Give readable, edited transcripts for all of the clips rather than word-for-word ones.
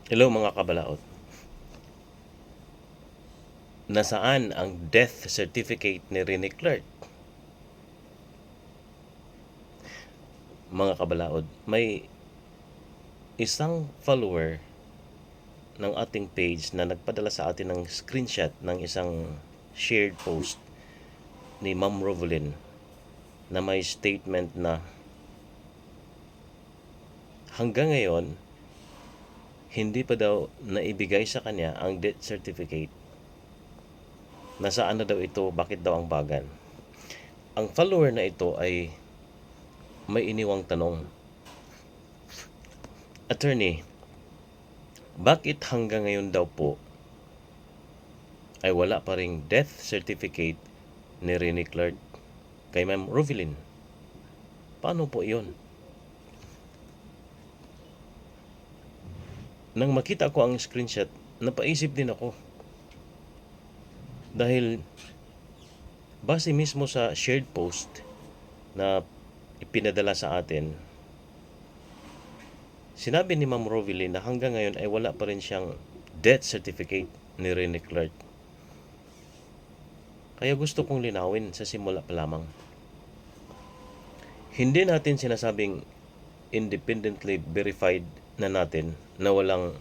Hello mga kabalaot. Nasaan ang death certificate ni Rene Clark? Mga kabalaod, may isang follower ng ating page na nagpadala sa atin ng screenshot ng isang shared post ni Ma'am Rovelyn na may statement na hanggang ngayon hindi pa daw naibigay sa kanya ang death certificate. Nasaan na daw ito? Bakit daw ang bagal? Ang follower na ito ay may iniwang tanong. Attorney, bakit hanggang ngayon daw po ay wala pa ring death certificate ni Rene Clark kay Ma'am Rovelyn? Paano po iyon? Nang makita ko ang screenshot, napaisip din ako. Dahil base mismo sa shared post na ipinadala sa atin, sinabi ni Ma'am Rovelyn na hanggang ngayon ay wala pa rin siyang death certificate ni Rene Clark. Kaya gusto kong linawin sa simula pa lamang. Hindi natin sinasabing independently verified na natin na walang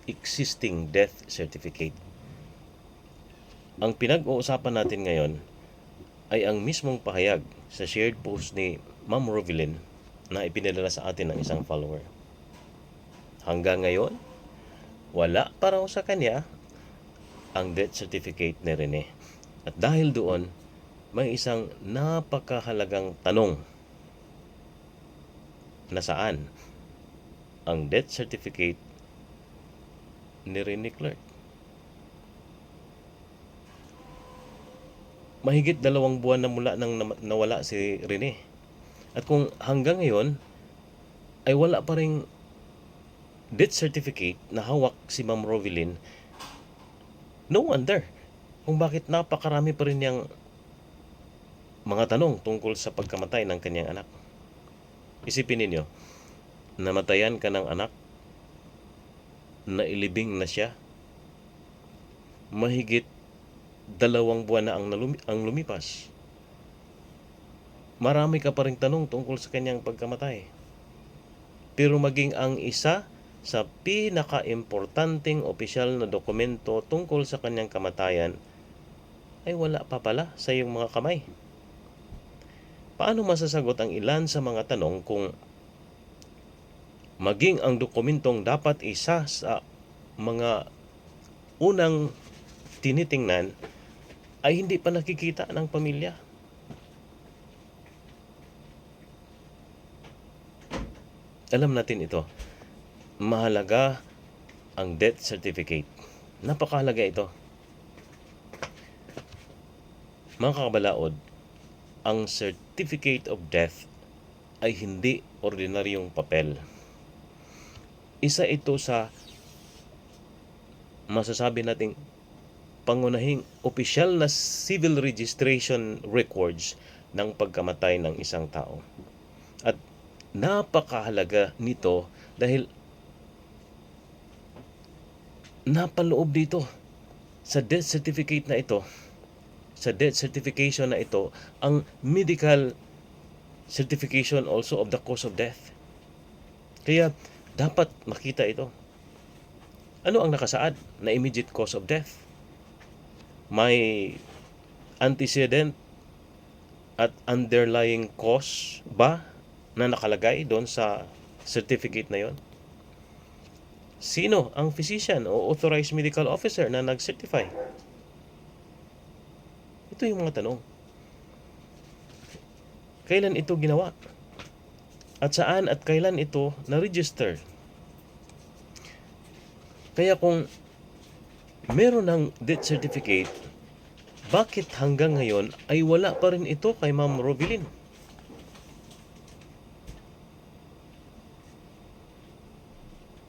existing death certificate. Ang pinag-uusapan natin ngayon ay ang mismong pahayag sa shared post ni Ma'am Rovelyn na ipinadala sa atin ng isang follower. Hanggang ngayon, wala pa raw sa kanya ang death certificate ni Rene. At dahil doon, may isang napakahalagang tanong. Nasaan ang death certificate ni Rene Clark? Mahigit 2 buwan na mula nang nawala si Rene. At kung hanggang ngayon ay wala pa ring death certificate na hawak si Ma'am Rovelyn, no wonder kung bakit napakarami pa rin niyang mga tanong tungkol sa pagkamatay ng kanyang anak. Isipin ninyo, namatayan ka ng anak, nailibing na siya, mahigit 2 buwan na ang lumipas. Marami ka pa rin tanong tungkol sa kanyang pagkamatay. Pero maging ang isa sa pinaka-importanting opisyal na dokumento tungkol sa kanyang kamatayan ay wala pa pala sa iyong mga kamay. Paano masasagot ang ilan sa mga tanong kung maging ang dokumentong dapat isa sa mga unang tinitingnan ay hindi pa nakikita ng pamilya? Alam natin ito. Mahalaga ang death certificate. Napakahalaga ito. Mga kabalaod, ang certificate of death ay hindi ordinaryong papel. Isa ito sa masasabi nating pangunahing opisyal na civil registration records ng pagkamatay ng isang tao. At napakahalaga nito dahil napaloob dito sa death certificate na ito, sa death certification na ito, ang medical certification also of the cause of death. Kaya dapat makita ito. Ano ang nakasaad na immediate cause of death? May antecedent at underlying cause ba na nakalagay doon sa certificate na yon? Sino ang physician o authorized medical officer na nag-certify? Ito yung mga tanong. Kailan ito ginawa? At saan at kailan ito na-register? Kaya kung meron ng death certificate, bakit hanggang ngayon ay wala pa rin ito kay Ma'am Rovelyn?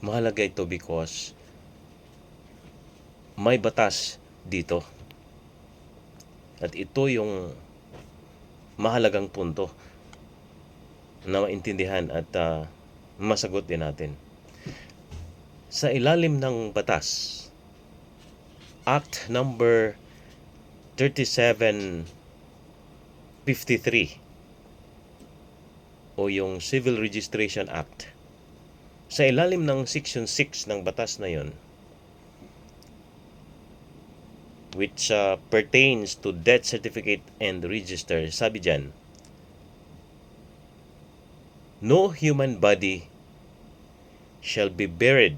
Mahalaga ito because may batas dito. At ito yung mahalagang punto na maintindihan at masagot din natin. sa ilalim ng batas, Act number 3753 o yung Civil Registration Act, sa ilalim ng Section 6 ng batas na yon, which pertains to death certificate and register, sabi dyan, no human body shall be buried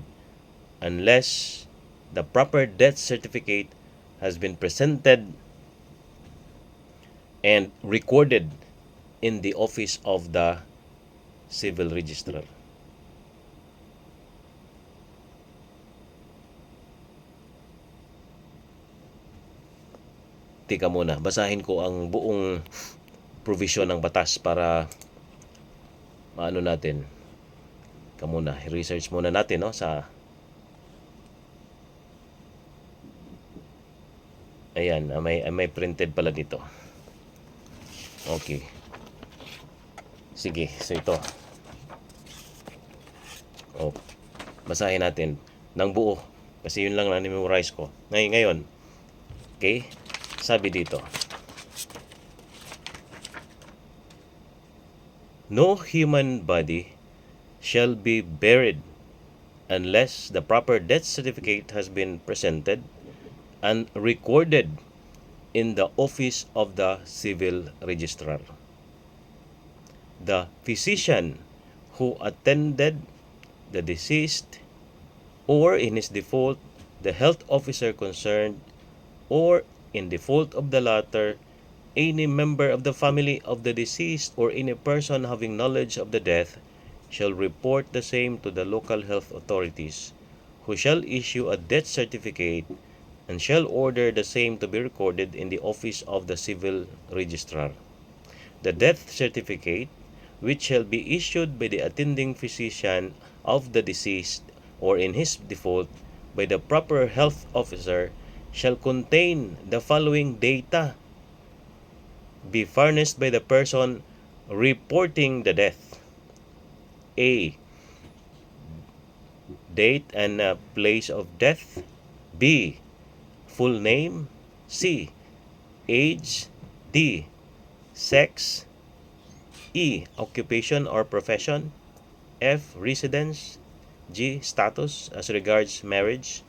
unless the proper death certificate has been presented and recorded in the office of the civil registrar. Tika muna, basahin ko ang buong provision ng batas para maano natin. Kamuna, research muna natin sa ayan, may printed pala dito. Okay. Sige, so ito. Basahin natin ng buo kasi yun lang na-memorize ko. Ngayon, okay? Sabi dito, no human body shall be buried unless the proper death certificate has been presented and recorded in the office of the civil registrar. The physician who attended the deceased, or in his default, the health officer concerned, or in default of the latter, any member of the family of the deceased or any person having knowledge of the death shall report the same to the local health authorities, who shall issue a death certificate and shall order the same to be recorded in the office of the civil registrar. The death certificate, which shall be issued by the attending physician of the deceased or in his default by the proper health officer, shall contain the following data, be furnished by the person reporting the death. A. Date and place of death. B. Full name. C. Age. D. Sex. E. Occupation or profession. F. Residence. G. Status as regards marriage.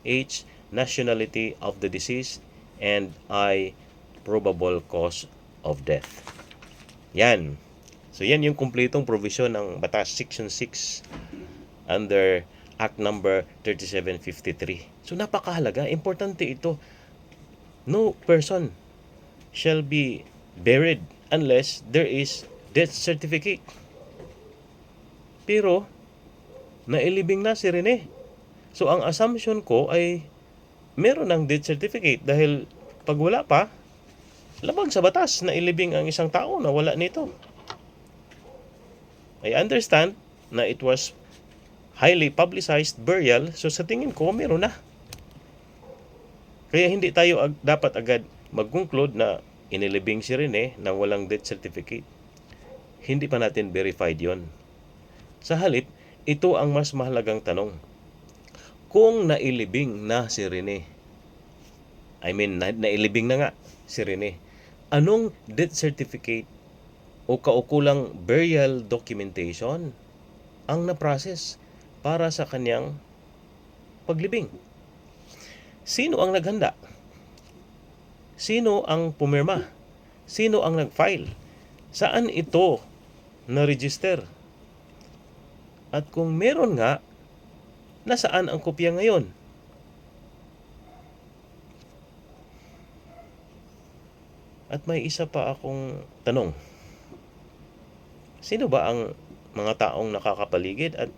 H. Nationality of the deceased. And I. Probable cause of death. Yan. So yan yung kumpletong provision ng Batas Section 6 under Act number 3753. So napakahalaga, importante ito. No person shall be buried unless there is death certificate. Pero nailibing na si Rene. So ang assumption ko ay meron ng death certificate dahil pag wala pa, labag sa batas na ilibing ang isang tao na wala nito. I understand na it was highly publicized burial, so sa tingin ko meron na. Kaya hindi tayo dapat agad mag-conclude na inilibing si Rene nang walang death certificate. Hindi pa natin verified yon. Sa halip, ito ang mas mahalagang tanong. Kung nailibing na si Rene, nailibing na nga si Rene, anong death certificate o kaukulang burial documentation ang na-process para sa kanyang paglibing? Sino ang naghanda? Sino ang pumirma? Sino ang nag-file? Saan ito na-register? At kung meron nga, nasaan ang kopya ngayon? At may isa pa akong tanong. Sino ba ang mga taong nakakapaligid at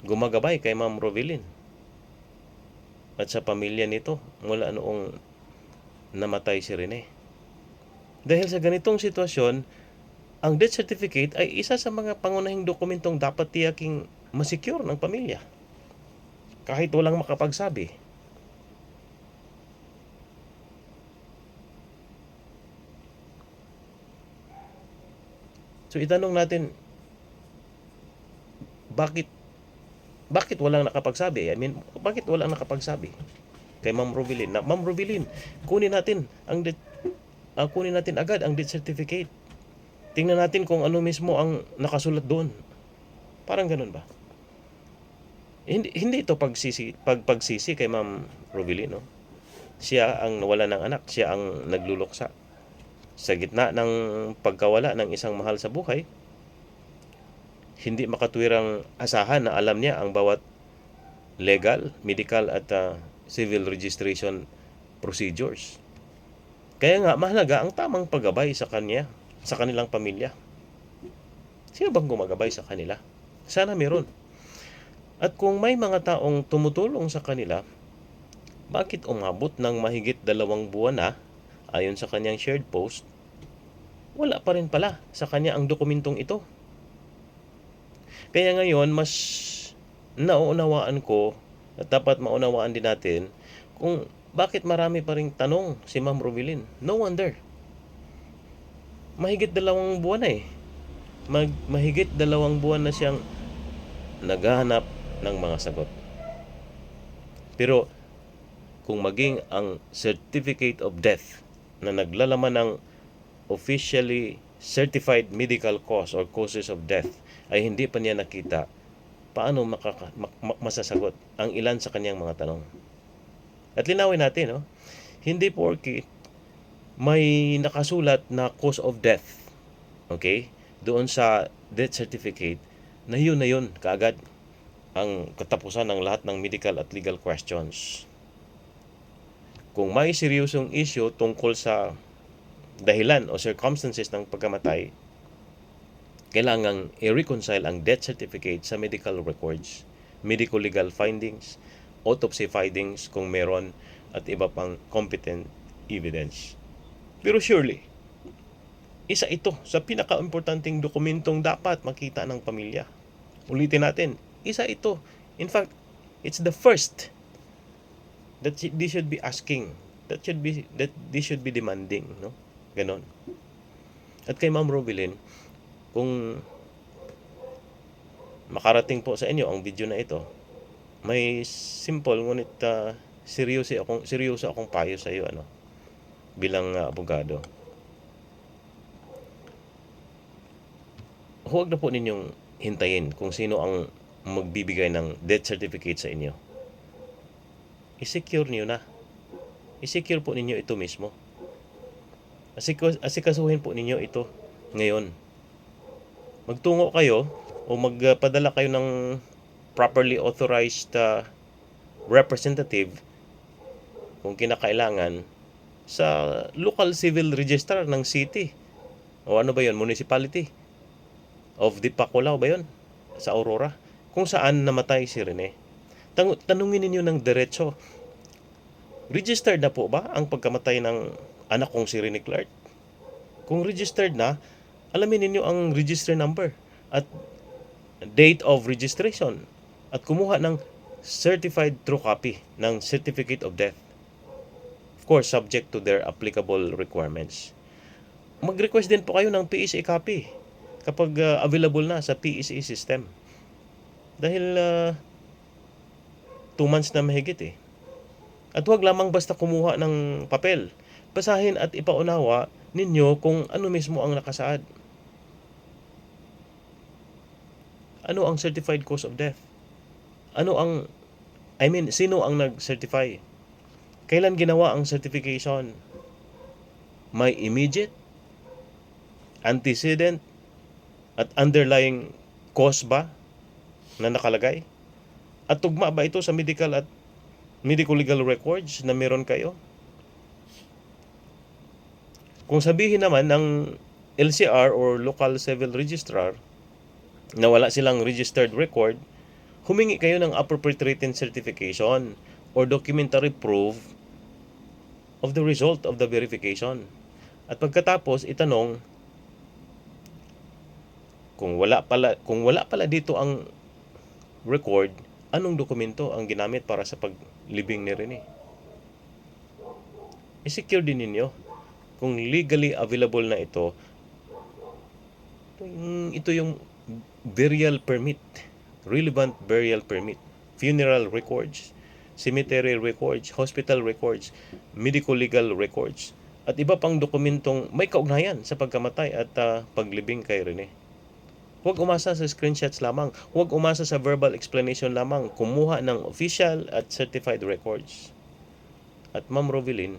gumagabay kay Ma'am Rovelyn at sa pamilya nito mula noong namatay si Rene? Dahil sa ganitong sitwasyon, ang death certificate ay isa sa mga pangunahing dokumentong dapat tiyaking masecure ng pamilya kahit walang makapagsabi. So itanong natin, bakit Bakit walang nakapagsabi? I mean, bakit walang nakapagsabi kay Ma'am Robilin na, Ma'am Robilin, kunin natin agad ang death certificate. Tingnan natin kung ano mismo ang nakasulat doon. Parang ganun ba? Hindi ito pagsisi kay Ma'am Robilin, no? Siya ang nawala ng anak, siya ang nagluluksa. Sa gitna ng pagkawala ng isang mahal sa buhay, hindi makatwirang asahan na alam niya ang bawat legal, medical at civil registration procedures. Kaya nga mahalaga ang tamang paggabay sa kanya, sa kanilang pamilya. Sino bang gumagabay sa kanila? Sana meron. At kung may mga taong tumutulong sa kanila, bakit umabot ng mahigit 2 buwan na, ayon sa kanyang shared post, wala pa rin pala sa kanya ang dokumentong ito. Kaya ngayon, mas nauunawaan ko at dapat maunawaan din natin kung bakit marami pa ring tanong si Ma'am Robilin. No wonder. Mahigit 2 buwan na eh. Mahigit 2 buwan na siyang naghahanap ng mga sagot. Pero kung maging ang certificate of death na naglalaman ng officially certified medical cause or causes of death ay hindi pa niya nakita, paano masasagot ang ilan sa kanyang mga tanong? At linawin natin, no? Hindi porke may nakasulat na cause of death, okay, doon sa death certificate, na yun kaagad ang katapusan ng lahat ng medical at legal questions. Kung may seryosong issue tungkol sa dahilan o circumstances ng pagkamatay, kailangang i-reconcile ang death certificate sa medical records, medical legal findings, autopsy findings kung meron, at iba pang competent evidence. Pero surely, isa ito sa pinaka-importanting dokumentong dapat makita ng pamilya. Ulitin natin, isa ito. In fact, it's the first that they should be asking, that they should be demanding, no? Ganon. At kay Ma'am Robilin, kung makarating po sa inyo ang video na ito, may simple ngunit seryoso akong payo sa iyo, bilang abogado. Huwag na po ninyong hintayin kung sino ang magbibigay ng death certificate sa inyo. I-secure niyo na. I-secure po ninyo ito mismo. Asikasuhin po ninyo ito ngayon. Magtungo kayo o magpadala kayo ng properly authorized representative kung kinakailangan sa local civil registrar ng city o municipality of Dipaculao ba yun? Sa Aurora, kung saan namatay si Rene. Tanungin ninyo ng diretso, registered na po ba ang pagkamatay ng anak kong si Rene Clark? Kung registered na, alamin ninyo ang register number at date of registration at kumuha ng certified true copy ng certificate of death. Of course, subject to their applicable requirements. Mag-request din po kayo ng PSA copy kapag available na sa PSA system. Dahil 2 months na mahigit eh. At huwag lamang basta kumuha ng papel. Basahin at ipaunawa ninyo kung ano mismo ang nakasaad. Ano ang certified cause of death? Sino ang nag-certify? Kailan ginawa ang certification? May immediate, antecedent, at underlying cause ba na nakalagay? At tugma ba ito sa medical at medical legal records na meron kayo? Kung sabihin naman ng LCR or local civil registrar na wala silang registered record, humingi kayo ng appropriate written certification or documentary proof of the result of the verification. At pagkatapos itanong kung wala pala dito ang record, anong dokumento ang ginamit para sa paglibing ni Rene? I-secure din ninyo kung legally available na ito yung burial permit relevant burial permit, funeral records, cemetery records, hospital records, medical legal records, at iba pang dokumentong may kaugnayan sa pagkamatay at paglibing kay Rene. Huwag umasa sa screenshots lamang. Huwag umasa sa verbal explanation lamang. Kumuha ng official at certified records. At Ma'am Rovelyn,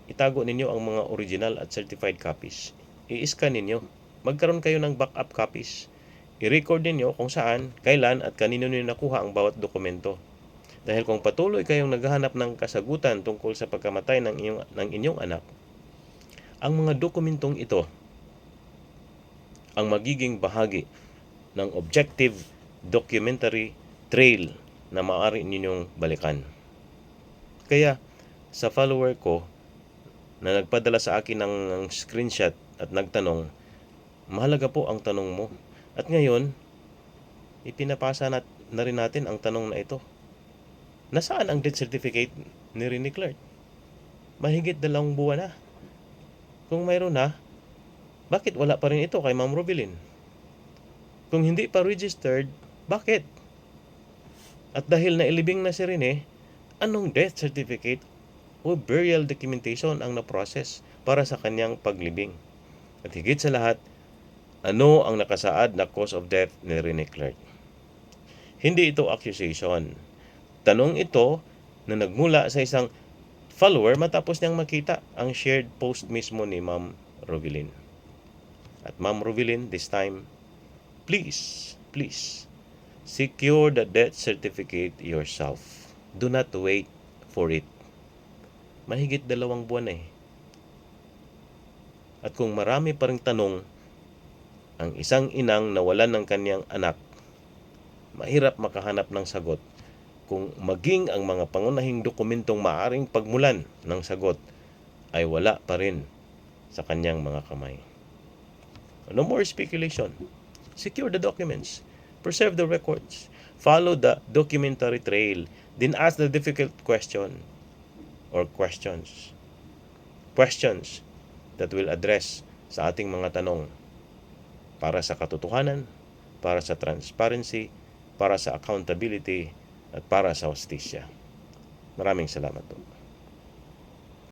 itago ninyo ang mga original at certified copies. I-scan ninyo. Magkaroon kayo ng backup copies. I-record ninyo kung saan, kailan at kanino ninyo nakuha ang bawat dokumento. Dahil kung patuloy kayong naghahanap ng kasagutan tungkol sa pagkamatay ng inyong anak, ang mga dokumentong ito ang magiging bahagi ng objective documentary trail na maaari ninyong balikan. Kaya, sa follower ko na nagpadala sa akin ng screenshot at nagtanong, mahalaga po ang tanong mo. At ngayon, ipinapasa na rin natin ang tanong na ito. Nasaan ang death certificate ni Rene Clark? Mahigit 2 buwan na. Kung mayroon na, bakit wala pa rin ito kay Ma'am Rovelyn? Kung hindi pa registered, bakit? At dahil nailibing na si Rene, anong death certificate o burial documentation ang na-process para sa kanyang paglibing? At higit sa lahat, ano ang nakasaad na cause of death ni Rene Clark? Hindi ito accusation. Tanong ito na nagmula sa isang follower matapos niyang makita ang shared post mismo ni Ma'am Rovelyn. At Ma'am Rovelyn, this time, please, secure the death certificate yourself. Do not wait for it. Mahigit 2 buwan na eh. At kung marami pa ring tanong, ang isang inang nawalan ng kanyang anak, mahirap makahanap ng sagot kung maging ang mga pangunahing dokumentong maaring pagmulan ng sagot ay wala pa rin sa kanyang mga kamay. No more speculation. Secure the documents. Preserve the records. Follow the documentary trail. Then ask the difficult question or questions. Questions that will address sa ating mga tanong para sa katotohanan, para sa transparency, para sa accountability, at para sa hustisya. Maraming salamat po.